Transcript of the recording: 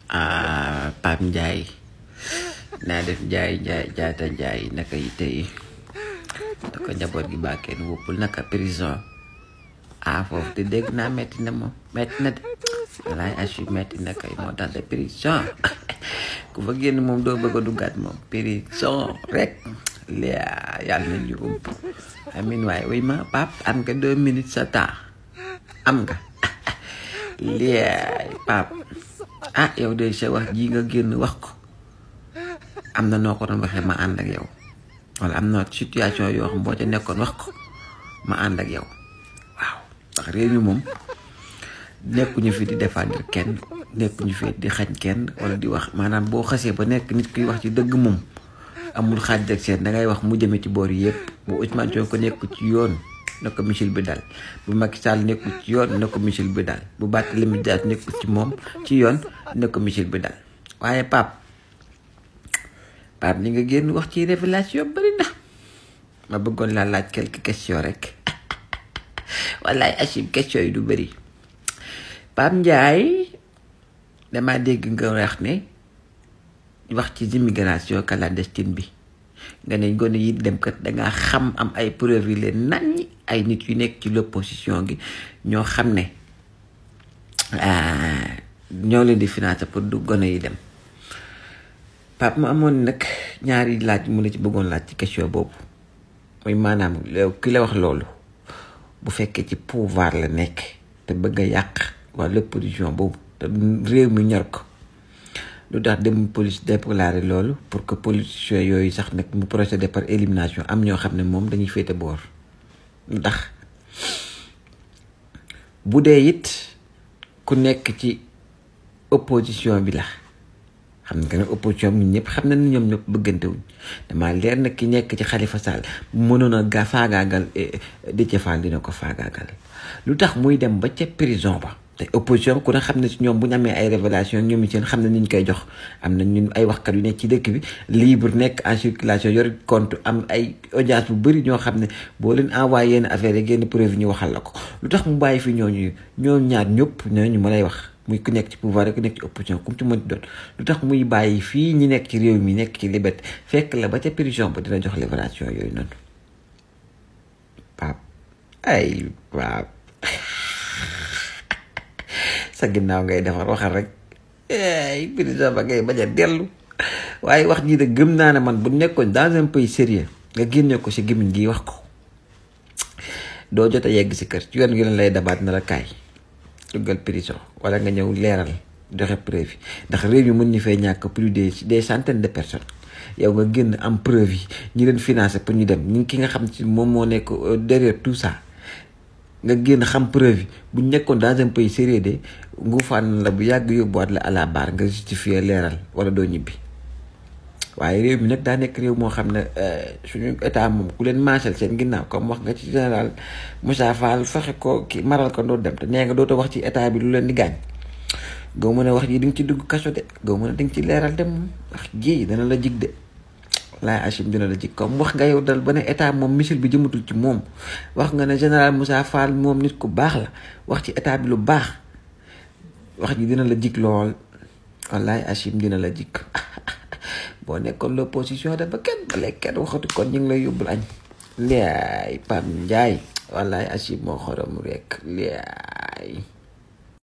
Pape Ndiaye naa def Ndiaye jaata Ndiaye naka yi tey naka njaboot gi baa kenn woppul naka prison foofu te dégg naa metti na moom metti na de walaay asu metti na kay moo tax de prison ku fa génn moom doo bëgg a duggaat moom prison rek yàlla nañu ump amin waaye wuy ma Pape am nga 2 minutes sa temps am nga Pape yow de sa wax ji nga génn wax ko am na noo ko doon waxee ma ànd ak yow wala am na situation yoo xam boo ca nekkoon wax ko ma ànd ak yow waaw ndax réew mi moom nekkuñu fi di défendre kenn nekkuñu fi di xañ kenn wala di wax maanaam boo xasee ba nekk nit kuy wax ci dëgg moom amul xaaj ak seen dangay wax mu jëme ci boor yëpp bu Ousmane Sonko nekku ci yoon na ko Michel bi dal bu Macky Sall nekku ci yoon na ko Michel bi dal bu Barthélémy Dias nekku ci moom ci yoon na ko Michel bi dal waaye Pape li nga génn wax ci révélation bari na ma bëggoon laa laaj quelques questions rek wallaay Achim question yi du bari Pape Ndiaye dama dégg nga wax ne wax ci immigration clandestine bi nga ne gone yi dem kat dangaa xam am ay preuve yi leen nañ ay nit yu nekk ci l'opposition gi ñoo xam ne ñoo leen di financer pour du gone yi dem Pape ma amoon nag ñaari laaj mu la ci bëggoon laaj ci question boobu mooy maanaam ki la wax loolu bu fekkee ci pouvoir la nekk te bëgg a yàq waa l'opposition boobu te réew mi ñor ko lu tax dem police déclaré loolu pour que politiciens yooyu sax nag mu procéder par élimination am ñoo xam ne moom dañuy féete boor ndax bu dee it ku nekk ci opposition bi la xam nga ne opposition bi ñëpp xam na ni ñoom ñëpp bëggantewuñ dama leer na ki nekk ci Khalifa Sall bu mënoon a faagaagal Déthié Fall dina ko faagaagal lu tax muy dem ba ca prison ba te opposition ku ne xam ne si ñoom bu ñu amee ay révélation ñoom i seen xam ne ni ñu koy jox am na ñun ay waxkat yu nekk ci dëkk bi libre nekk en circulation yor compte am ay audience bu bëri ñoo xam ne boo leen envoyé yenn affaire yi génn preuve ñu waxal la ko lu tax mu bàyyi fi ñoom ñaar ñëpp ñooñu ma lay wax muy ku nekk ci pouvoir rek ku nekk ci opposition comme ci mënti doon lu tax muy bàyyi fii ñi nekk ci réew mi nekk ci liberté fekk la ba ca prison ba dina jox révélation yooyu noonu Pape sa ginnaaw ngay defar waxal rek prison ba ngay bañ a dellu waaye wax jii de gëm naa ne man bu nekkoon dans un pays sérieux nga génne ko si gémmiñ gi wax ko doo jot a yegg si kër ci yoon gi leen lay dabaat na la kaay duggal prison wala nga ñëw leeral joxe preuve yi ndax réew mi mën ñu fay ñàkk plus des centaines de personnes yow nga génn am preuve yi ñi leen financé pour ñu dem ñi ki nga xam ci moom moo nekk derrière tout ça nga génn xam preuve yi bu nekkoon dans un pays sérieux de nguufaan la bu yàgg yóbbuwaat la à la barre nga justifier leeral wala doo ñibbi waaye réew mi nag daa nekk réew moo xam ne suñu état moom ku leen maasal seen ginnaaw comme wax nga ci général Moussa Fall fexe ko ki maral ko doo dem te nee nga dootoo wax ci état bi lu leen di gaañ goo mën a wax ji di nga ci dugg kaso de goo mën a di nga ci leeral dem moom wax ji dana la jig de laay Achim dina la jig comme wax nga yow dal ba ne état moom Michel bi jëmatul ci moom wax nga ne général Moussa Fall moom nit ku baax la wax ci état bi lu baax wax ji dina la jig lool wallaay Achim dina la jig boo nekkoon l'opposition de ba kenn kenn waxatu kon ñu ngi lay yóbbul añ laay Pape Ndiaye wallaay Achim moo xorom rek laay